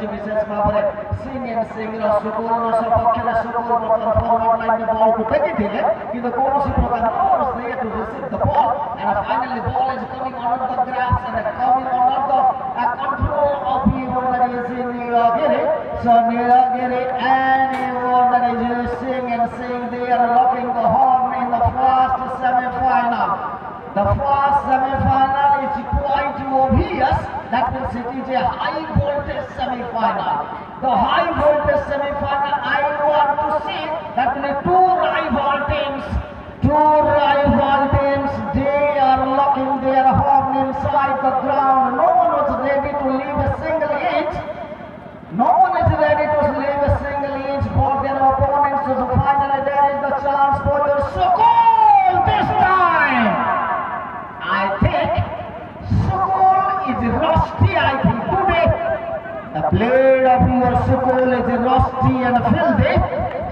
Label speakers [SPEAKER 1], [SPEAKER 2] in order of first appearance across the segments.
[SPEAKER 1] ରହିଛି ବିଶେଷ ଭାବରେ ସିଂର ସୁବର୍ଣ୍ଣ ସପକ୍ଷରେ ସୁବର୍ଣ୍ଣ ଫରୱାର୍ଡ ଲାଇନ୍ ବଲକୁ ଟେକିଥିଲେ କିନ୍ତୁ କୌଣସି ପ୍ରକାର force there to receive the ball and finally ball is coming under the grasp and coming under the control of Evan that is in Nilagiri. So Nilagiri and Evan that is Singh they are locking the horn in the first semi-final. The first semi-final is quite obvious. That means it is a high voltage semi-final. The high voltage semi-final I want to see that the two rival teams, they are locking their horn inside the ground. No one was ready to leave a single inch. No one is ready to leave a single inch for their opponents. So finally there is the chance for your Sukul this time. I think Sukul is rusty. I think today the blade of your Sukul is rusty and filthy.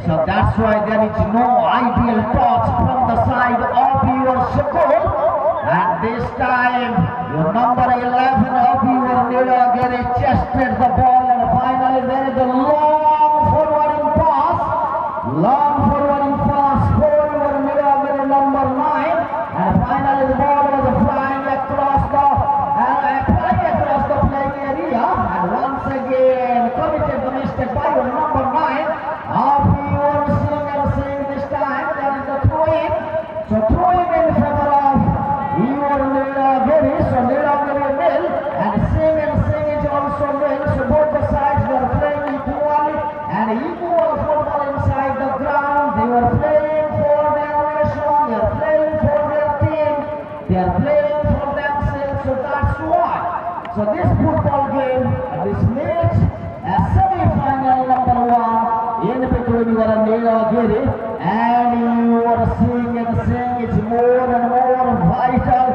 [SPEAKER 1] So that's why there is no ideal touch from the side of your Sukul. And this time your number 11 of your Nilagiri chested the ball and finally there is a long forwarding pass for your Nilagiri number 9 and finally the ball was flying across the playing area and once again committed the mistake by your number 9 of your Singh this time. There is a throw-in. So throw-in in favor of your Nilagiri. So Nilagiri nil and Singh is also nil. So both the sides were playing equally and equal football inside the ground. They were playing for their nation, they are playing for their team, they are playing for themselves. So that's why. So this football game, this match, semi-final number 1 in between your Nilagiri and your Singh is more and more vital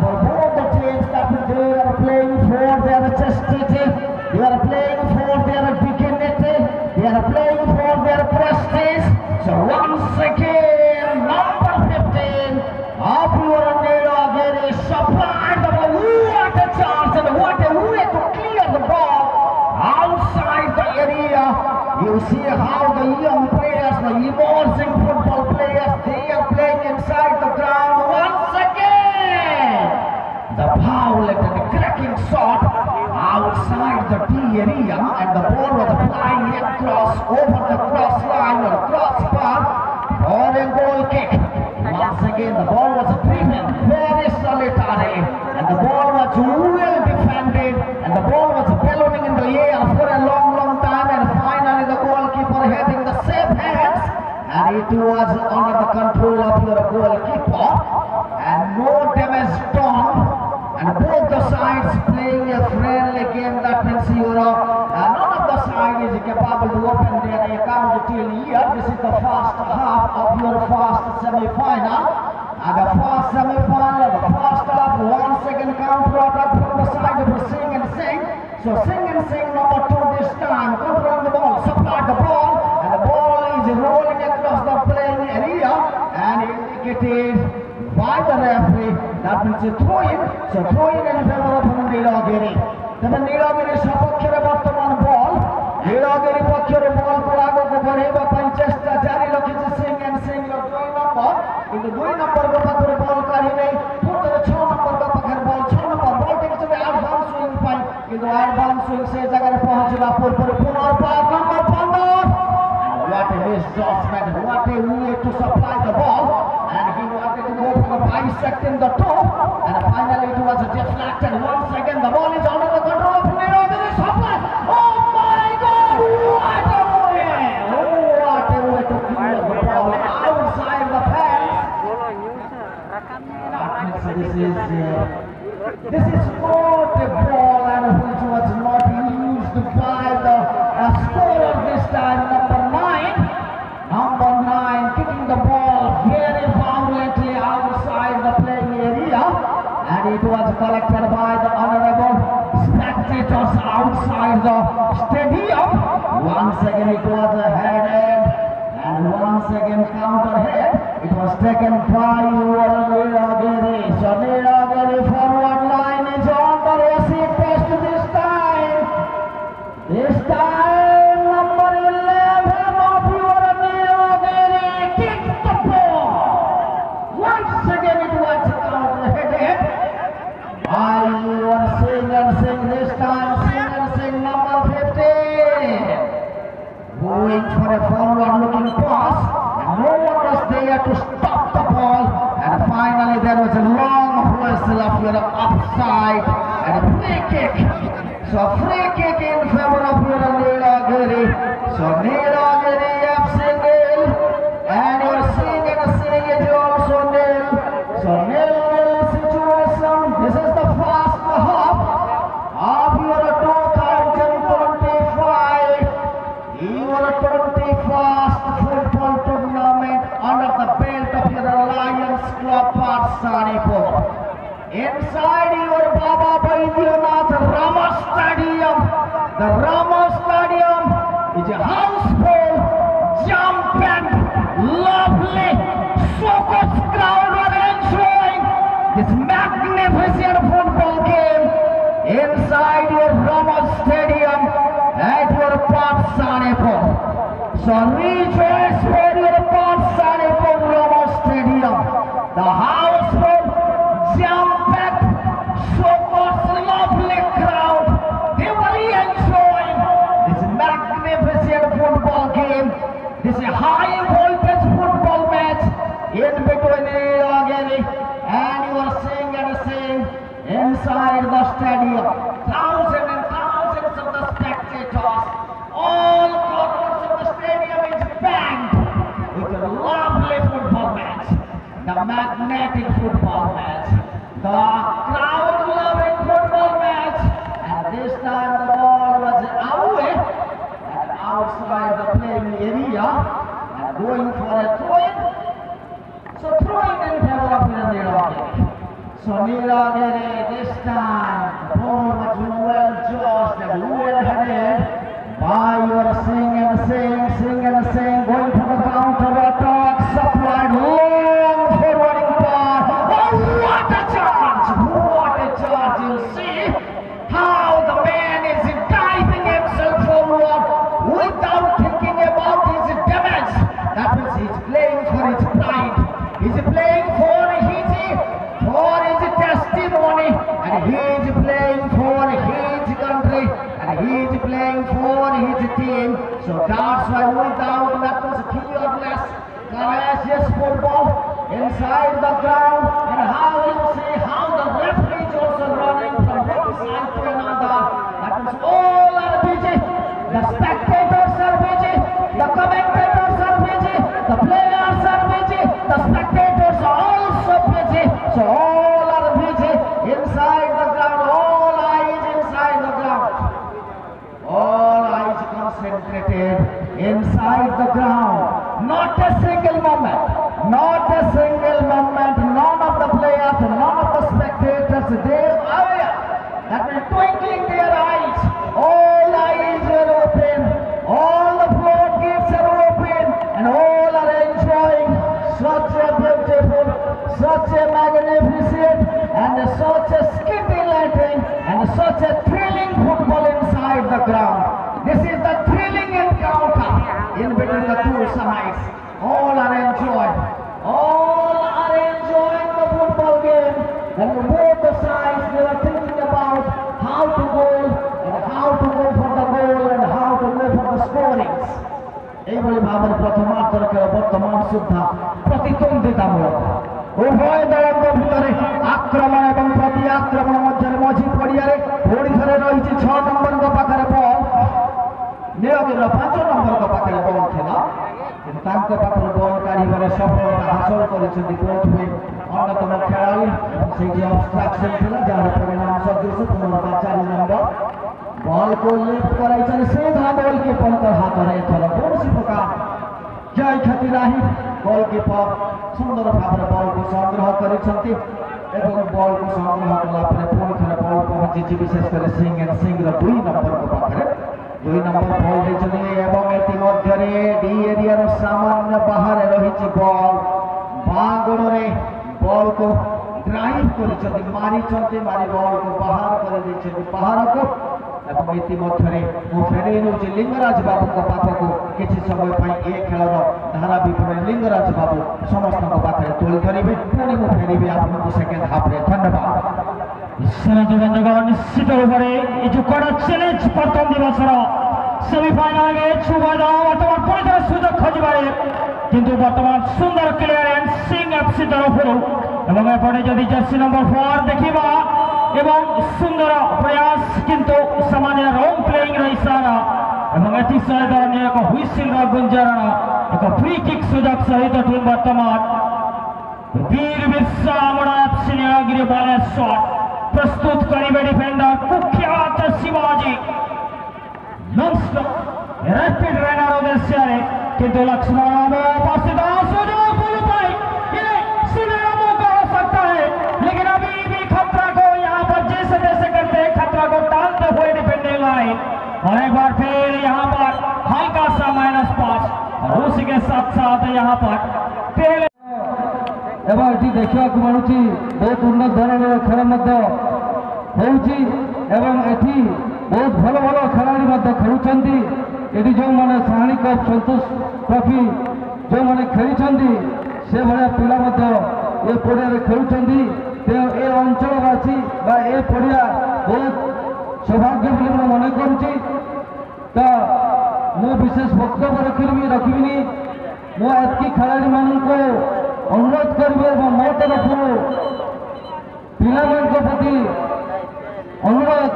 [SPEAKER 1] for both the teams that they are playing for their chastity, they are playing for their dignity, they are playing for their prestige. So once again, number 15 of your Nilagiri supplied the ball. What a chance and what a way to clear the ball outside the area. You see how the young players, the emerging football players, they are playing inside the ground once again. The foul and the cracking shot outside the D area and the ball was flying across over the cross line or crossbar for a goal kick. Once again the ball was driven very solitary and the ball was well defended and the ball was ballooning in the air for a long time and finally the goalkeeper having the safe hands and it was under the control of your goalkeeper and no damage done and both the sides playing a friendly game. That means none of the side is capable to open their account till here. This is the first half of your first semi-final. And the first semi-final, the first half, once again counter attack from the side of Singh. So Singh number 2 this time, controlling the ball, supply the ball, and the ball is rolling across the playing area and indicated by the referee. That means a throw-in. So throw-in in favor of Nilagiri. The Nilagiri সপক্ষে বর্তমান বল Nilagiri পক্ষের বল को আগে बढ़ेबा ପାଇଁ চেষ্টা জারি রখিছে সিং 2 নম্বর কিন্তু 2 নম্বর को পাখরে বল কাঢ়ি নাই পুরো 6 নম্বর को পাখরে বল 6 নম্বর বল থেকে চলে অ্যাডভান্স সুইং পাই কিন্তু অ্যাডভান্স সুইং সে জায়গায় পৌঁছলা পুরোপুরি পুনর্বার নম্বর 15 what a misjudgment, what a way to supply the ball and he wanted to go for bisecting the toe and finally it was deflected. Once again the ball is under the control of Nilagiri supply. Oh my God, what a way to clear the ball outside the fence. This is not a ball and which was not used by the scorer this time. Number 9 kicking the ball very violently outside the playing area and it was collected by the honorable spectators outside the stadium. Once again it was headed and once again counter head. It was taken by your Nilagiri. So Nilagiri forward line is on the racing test this time. to stop the ball, and finally there was a long whistle of your offside and a free kick. So free kick in favor of your Nilagiri. So Nilagiri FC nil, and you're seeing it also nil. So nil situation. This is the first half of your 2025. Your 21st football tournament under the belt of your Lions Club Patsanipur. Inside your Baba Baidyanath Rama Stadium, the Rama Stadium is a house full, jam-packed, lovely, focused crowd are enjoying this magnificent football game inside your Rama Stadium at your Patsanipur. So rejoice for your Patsanipur Rama Stadium. The house full, jam-packed, focused, lovely crowd. They will enjoy this magnificent football game. This is a high voltage football match in between Nilagiri, and you are seeing inside the stadium. Thousands and thousands of the spectators. All corners of the stadium is packed with a lovely football match. The magnetic football match. The crowd-loving football match. And this time the ball was away and outside the playing area and going for a throw-in. So throwing in favor of Nilagiri. So Nilagiri this time, the ball was well judged and well headed by your Singh and Singh, going for the counter attack, supplied long forwarding pass. Oh, what a charge! What a charge! You see how the man is diving himself forward without thinking about his damage. That means he's playing for his pride. He's playing for his testimony, and he is playing for his country, and he is playing for his team. So that's why without that was fearless, courageous football inside the ground. And how you see how the referee is also running from one side to another. That means all are busy. The spectators are busy. The commentators are busy. The players are busy. The spectators are also busy. So all are busy inside the ground. All eyes inside the ground. All eyes concentrated inside the ground. Not a single moment. Not a single moment. None of the players, none of the spectators, they are aware that they're twinkling their eyes. All eyes are open. All the floodgates are open, and all are enjoying such a beautiful, such a magnificent, and such a scintillating, and such a thrilling football inside the ground. This is the thrilling encounter in between the two sides. All are enjoying. All are enjoying the football game. And both the sides, they are thinking about how to go and how to go for the goal and how to go for the scorings. এইভাবে ভাবের প্রথমার্ধের বর্তমান সুদ্ধা প্রতিদ্বন্দ্বিতামূলক উভয় দলের ভিতরে আক্রমণ এবং প্রতি আক্রমণ মধ্যে মঝি পড়িয়ারে ওড়িশারে রয়েছে 6 নম্বর পাখরে বল নিয়মিত 5 নম্বর পাখরে বল খেলা কিন্তু তাଙ୍କ ପାଖରୁ ବଲ୍ କାଢ଼ିବାରେ ସଫଳତା ହାସଲ କରିଛନ୍ତି ବୋଧହୁଏ ଅନ୍ୟତମ ଖେଳାଳି ଏବଂ ସେଇଠି ଅବଷ୍ଟ୍ରାକ୍ସନ୍ ଥିଲା ଯାହାର ପରିଣାମ ସଦୃଶ ପୁନର୍ବାର 4 ନମ୍ବର ବଲ୍କୁ ଲିଫ୍ଟ କରାଇଛନ୍ତି ସିଧା ଗୋଲକିପରଙ୍କ ହାତରେ ଏଥର କୌଣସି ପ୍ରକାର କ୍ଷୟକ୍ଷତି ନାହିଁ ଗୋଲକିପର ସୁନ୍ଦର ଭାବରେ ବଲ୍କୁ ସଂଗ୍ରହ କରିଛନ୍ତି ଏବଂ ବଲ୍କୁ ସଂଗ୍ରହ କଲା ପରେ ପୁଣି ଥରେ ବଲ୍ ପହଞ୍ଚିଛି ବିଶେଷ କରି ସିଂର 2 ନମ୍ବରଙ୍କ ପାଖରେ 2 ନମ୍ବର ବଲ୍ ଦେଇଛନ୍ତି ଏବଂ ଇତିମଧ୍ୟରେ ଡି ଏରିଆର ସାମାନ୍ୟ ବାହାରେ ରହିଛି ବଲ୍ ବାଁ ଗୋଡ଼ରେ ବଲ୍କୁ ଡ୍ରାଇଭ୍ କରିଛନ୍ତି ମାରିଛନ୍ତି ମାରି ବଲ୍କୁ ବାହାର କରିଦେଇଛନ୍ତି ବାହାରକୁ ଏବଂ ଇତିମଧ୍ୟରେ ମୁଁ ଫେରେଇ ନେଉଛି ଲିଙ୍ଗରାଜ ବାବୁଙ୍କ ପାଖକୁ କିଛି ସମୟ ପାଇଁ ଏ ଖେଳର ଧାରା ବିବରଣୀ ଲିଙ୍ଗରାଜ ବାବୁ ସମସ୍ତଙ୍କ ପାଖରେ ତୋଳି ଧରିବେ ପୁଣି ମୁଁ ଫେରିବି ଆପଣଙ୍କୁ ସେକେଣ୍ଡ ହାଫ୍ରେ ଧନ୍ୟବାଦ। ନିଶ୍ଚିତ ରୂପରେ ଏ ଯେଉଁ କଡ଼ା ଚ୍ୟାଲେଞ୍ଜ ପ୍ରଥମ ଦିବସର ସେମିଫାଇନାଲ ମ୍ୟାଚ୍ ବର୍ତ୍ତମାନ ପୁଣି ଥରେ ସୁଯୋଗ ଖୋଜିବାରେ କିନ୍ତୁ ବର୍ତ୍ତମାନ ସୁନ୍ଦର କ୍ଲିୟର
[SPEAKER 2] সিং এফসি তরফରୁ এবং এপটে যদি জর্সি নম্বর 4 ଦେଖିବା এবং সুন্দর প্রয়াস কিন্তু সমানে রং প্লেইং র ইশারা এবং এটি সহিত অন্য এক হুইসিল র গুঞ্জরণ এক ফ্রি কিক সুযোগ সহিত টিম বর্তমান বীর বিরসা মুন্ডা এফসি নীলগিরি বলের শট প্রস্তুত করিবে ডিফেন্ডার কুখ্যাত শিবাজি ননস্টপ रैपिड रनर उद्देश्य किंतु लक्ष्मण उपस्थित सुযোগ फुल पाई सुनहरा मौका हो सकता है लेकिन अभी भी खतरा को यहाँ पर जैसे तैसे करते खतरा को टालते हुए डिफेंडिंग लाइन और एक बार फिर यहाँ पर हल्का सा -5 और उसी के साथ साथ यहाँ पर
[SPEAKER 3] एवं ये देखा मिलूँ बहुत उन्नत धरण खेल होती बहुत भल भल खेलाड़ी खेलुंट ये जो मैंने साहानी कप संतोष ट्रॉफी जो मैंने खेली से भाया पिला ये पड़िया खेलुंट ये अंचलवासी ये पड़िया बहुत सौभाग्य मन करुँच तो मु विशेष वक्तव्य रखी मुझे खेलाड़ी मानू अनुरोध करी मो तरफ पिला प्रति अनुरोध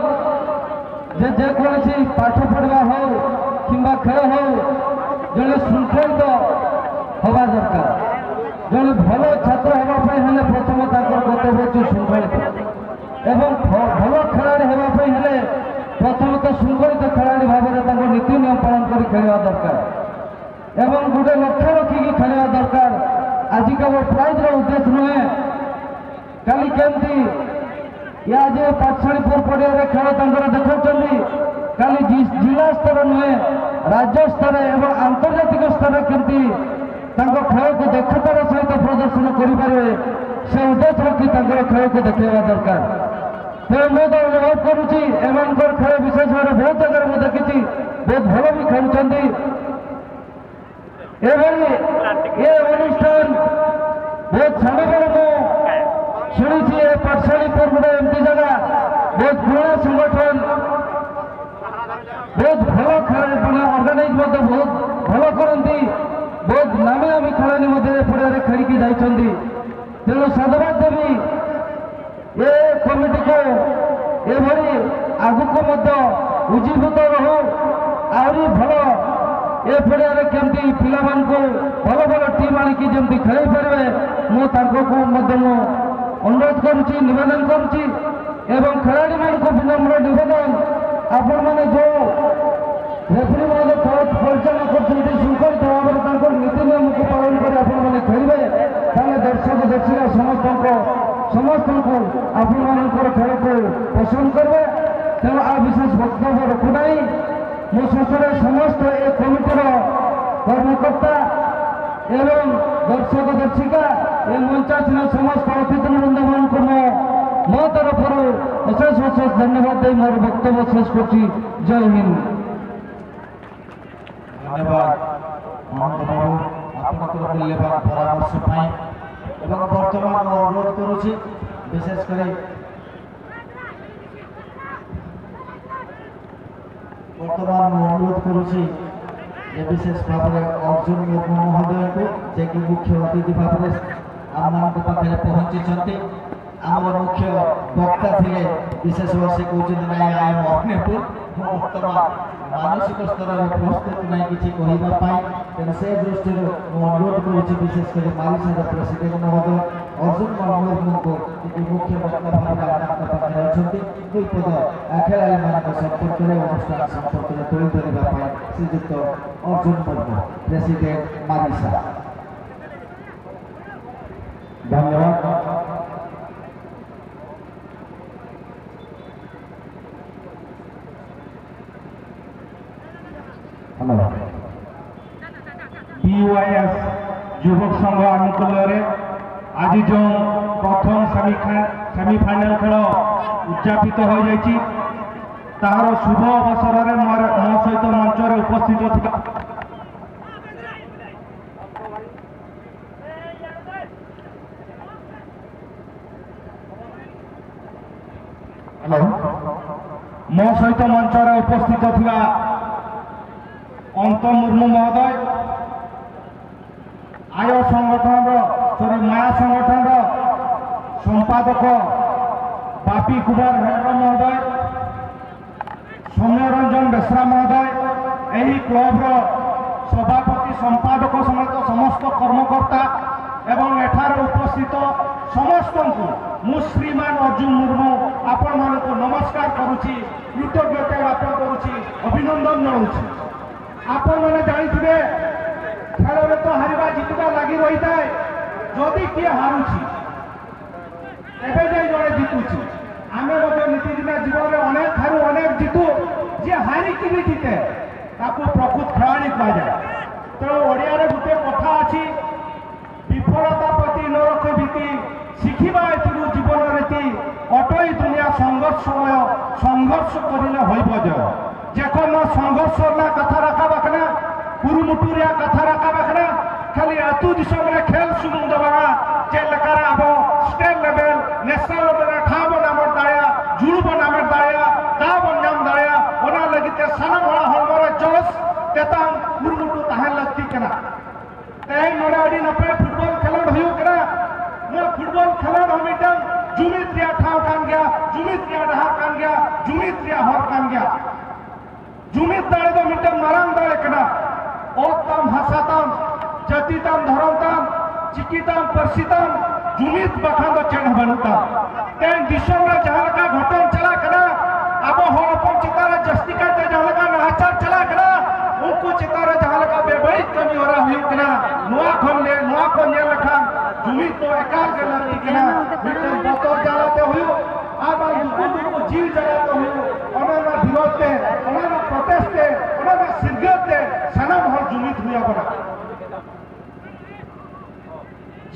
[SPEAKER 3] जेकोसी पाठ पढ़ा हो कि खेल हो जड़े श्रृंखलित हवा दरकार जड़े भल छात्र हाँपाई प्रथम कर्तव्य अच्छे श्रृंखलित एवं भल खेलाड़ी हाँपाई प्रथम तो श्रृंखलित खेलाड़ी भाव में नीति नियम पालन कर खेलवा दरकार एवं गोटे लक्ष्य रखिकी खेलवा दरकार आजिका प्राइज उद्देश्य नुहे काली केमती या जे पाठशालीपुर पड़िया खेल देखा काली जिला स्तर नुहे राज्य स्तर एवं आंतर्जातिक स्तर केमती खेल को दक्षतार सहित प्रदर्शन करें से उद्देश्य रखी खेल को देखा दरकार तेज मुझे तो अनुरोध करुँची एम खेल विशेष भाव बहुत जगह मुझे देखी बहुत भल भी खेलुंट ये अनुष्ठान बहुत साढ़े बड़े शुणी पाठशालीपुर गोटे एमती जगह बहुत पुराना संगठन बहुत भल खेल अर्गानाइज बहुत भल करती बहुत नामी नामी खेलाड़ी पड़िया खेलिकी जाइए तेणु साधुवाद देवी ये कमिटी को ये आगुक उज्जीवित रहू आहरी भल ये पड़िया केमती पिला भल भल टीम आणिकी जमी खेल पारे मुझे अनुरोध करुँच नवेदन करुँच खेलाड़ी मान विनम्र नवेदन आपण मैंने जो रेफरी खेल परिचालन कर श्रृंखलित भाव में नीति नियम को पालन कर खेलेंगे दर्शक दर्शिका समस्त आपण मान खेल को पसंद करेंगे तेणु आ विशेष वक्तव्य रखुना मो शेषे समस्त ए कमिटर कर्मकर्ता एवं दर्शक दर्शिका ये मंचासीन समस्त अतिथि वृंद मान मो तरफ अशेष अशेष धन्यवाद दे मोर वक्तव्य शेष कर जय हिंद।
[SPEAKER 1] धन्यवाद मूल्यवान परामर्श बर्तमान अनुरोध करुँच विशेषकर बर्तमान अनुरोध करुँच विशेष भाव में अर्जुन मुर्मू महोदय को जे मुख्य अतिथि भाव में आम पाखे पहुंची आम मुख्य वक्ता थे विशेष भाव से कहते ना आई एम अनेबल बर्तमान मानसिक स्तर में प्रस्तुत ना कि तेना से दृष्टि अनुरोध करुँच विशेषकर मारिसार प्रेसिडेंट महोदय अर्जुन मुर्मू को मुख्य वक्ता भाव पाखे अच्छा दुई पद खेलाड़ी मान संपर्क में अनुष्ठान संपर्क में तुले धरने श्रीजुक्त अर्जुन मुर्मू प्रेसिडेंट मारिसा।
[SPEAKER 3] धन्यवाद।
[SPEAKER 2] BYS युवक संघ आनुकूल्य आज जो प्रथम सेमिफाइनाल खेल उद्यापित हो जाइए तार शुभ अवसर में मो सहित मंच उपस्थित था मो सहित मंच उपस्थित था अंत मुर्मू महोदय आय संगठन
[SPEAKER 3] माया संगठन संपादक बापी कुमार हेम्ब्रम महोदय, सौम्य रंजन बेसरा महोदय, यही क्लब्र सभापति संपादक समेत समस्त कर्मकर्ता एवं एठार उपस्थित समस्त को श्रीमान अर्जुन मुर्मू आपण मानक नमस्कार करुच्ची, कृतज्ञता ज्ञापन करुच्ची, अभिनंदन जनाऊँ। आपण मैंने जानी खेल तो हारिबा जितवा लगी रही है, जदि किए हारुची एवं जड़े जितुची। आम नीतिदिना जीवन में अनेक हारू अनेक जितु, जी हारिकी भी जिते प्रकृत खेलाड़ी कहुए। तेणु ओडिया गोटे कथा अच्छी, विफलता प्रति न रख भीति, शिखा जीवन रीति, अटई दुनिया संघर्षमय, संघर्ष कर जेको संघर्ष कथा रखा बखना कुरुमुटुरिया कथा रखा बखना खाली अतु दिशा में खेल सुमुंद बना चेलकार अब स्टेट लेवल नेशनल लेवल ठाब नामर दाया जुड़ब नामर दाया दाब नाम दाया ओना लगिते साना बड़ा हलमरे जोश तेताम कुरुमुटु ताहे लगती कना। तेई नोडे अडी नपे फुटबॉल खेलोड हुयु कना। न फुटबॉल खेलोड हमिटन जुमित रिया ठाव कान गया, जुमित रिया डहा कान गया, जुमित रिया हर कान गया। जुमित दाड़े दो मिटन मारांग दाड़े कना। ओतम हसातम जतितम धरमतम चिकितम परसितम जुमित बखान दो चेन बनुता। तेन दिशम रे जहालका घटन चला कना, अब हड़पन चितारे जस्ती करते जहालका नाचार चला कना, उनको चितारे जहालका बेबई कमी हो रहा हुई कना। नुआ खन ने लखा जुमित तो एकाल के लती कना। मिटन बतौर जलाते हुई अब उनको जीव जलाते हुई ओना विरोध पे, ओना प्रोटेस्ट पे, ओना सिरगत पे सनम हर जुमित हुआ बना।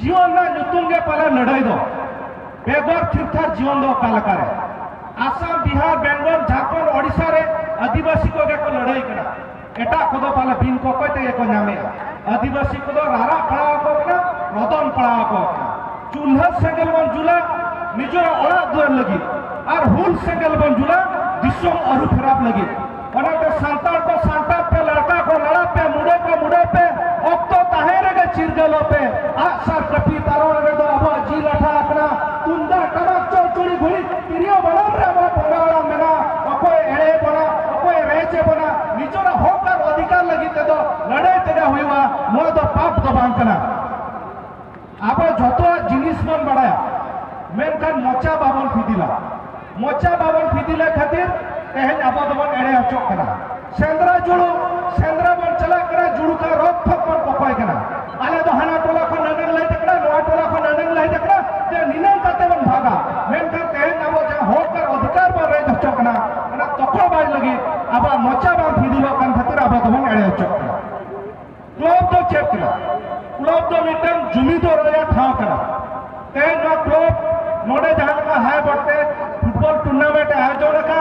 [SPEAKER 3] जीवन ना जुतुंगे पहले लड़ाई दो बेगर थिरथार जीवन दो कालकारे। आसाम बिहार बेंगलोर झारखंड ओडिशा रे आदिवासी को गेको लड़ाई करा। एटा कोदो पाले बिन को कोते एको नामे आदिवासी को दो रारा पड़ा को ना रदन पड़ा को चूल्हा सेंगल बन जुला निजर ओड़ा दुआर लगी और हुल सेंगल बन जुला दिशम अरु खराब लगी। ओनाते संतान को संतान पे, लड़का को लड़ा पे, मुड़े पे ओक्तो ताहेरे के चिरगलो पे आसर कपी तारो रे दो अब जी लठा अपना तुंदा टमक चौचुड़ी घुड़ी तिरियो बनम रे बा पंगाला मेना ओकोय एळे बना ओकोय रेचे बना निजर होकर अधिकार लगी ते दो लड़ाई तेरा हुईवा मो दो पाप दो बांकना। अब जतो जिनिस मन बड़ाया मेनखान मोचा बाबन फिदिला खातिर तेहन अब दबन एड़े अचोक कना। सेंद्रा जुड़ू सेंद्रा बन चला करा जुड़ू का रोक थक पर पपाय कना। आले तो हाना टोला को नडंग लाई तकड़ा, नोआ टोला को नडंग लाई तकड़ा जे निनम ताते बन भागा मेनखान तेहन अब जा होकर अधिकार पर रे अचोक कना। ना तको बाज लगी अब मोचा बान फिदिलो कान खातिर अब दबन एड़े अचोक कना। क्लब तो चेक करा, क्लब तो मिटन जुमिदो रे ठाव करा। तेहन ना क्लब नोडे जहां का हाय बढ़ते फुटबॉल टूर्नामेंट आयोजन का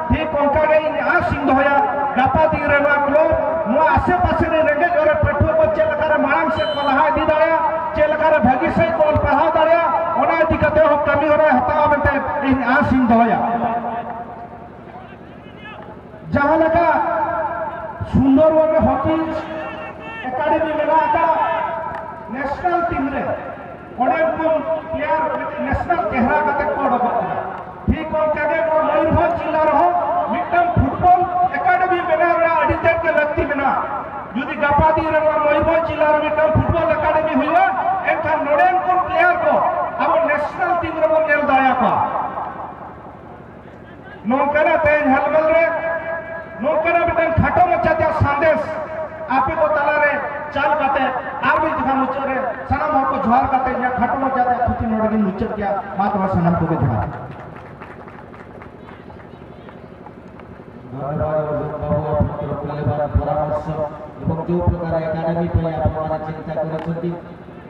[SPEAKER 3] ठीक उनका गई आ सिंह होया गापा दी रेवा क्लब नो आसे पासे रे रेंगे जोरे पेट्रोल को चेलकार मांग से कोलहा दी दाया चेलकार भागी से कोल पढ़ा दाया ओना दिक्कते हो कमी हो रहा हता बनते इन आ सिंह होया जहां लगा सुंदर वन हॉकी एकेडमी मेला का नेशनल टीम रे अनेक प्लेयर नेशनल चेहरा का पड़ गया। ठीक उनके मयूरभंज जिला रहो मिटन फुटबॉल एकेडमी बना अडिटेट के व्यक्ति बना जुदी गापादी मयूरभंज जिला मिटन फुटबॉल एकेडमी हुआ एनखान नोडेन को प्लेयर को अब नेशनल टीम रे नेल दाया का नौकरा तेज हलमल रे नौकरा मिटन खाटो मचाते संदेश आपे को तला रे चाल काते आर भी दिखा मुचरे सनम को जोहार काते या खाटो मचाते खुची नोडगी मुचर क्या बात वा सनम को जोहार।
[SPEAKER 4] परामर्श एवं जो प्रकार एकाडेमी पे आपनारा चिंता करछथि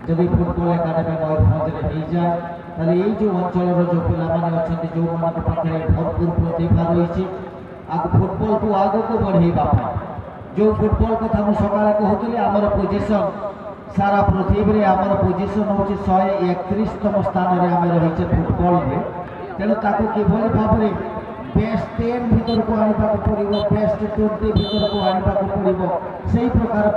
[SPEAKER 4] जदि फुटबॉल एकाडेमी मयूरभंज रे जाए ताले एई जो अंचल रो जो पिला माने अछथि जो मान पाखरे भरपूर प्रतिभा रहिछि आग फुटबॉल को आगो को बढ़ेबा पाए जो फुटबॉल कथा मु सकाळे कहउतली हमर पोजीशन सारा पृथ्वी रे हमर पोजीशन होछि 131तम स्थान रे हम रहिछे फुटबॉल रे। तेणु ताको किभली भाबरे बेस्ट 10 भीतर को आनिबा को पड़िबो, बेस्ट 20 भीतर को आनिबा को पड़िबो, सेही प्रकार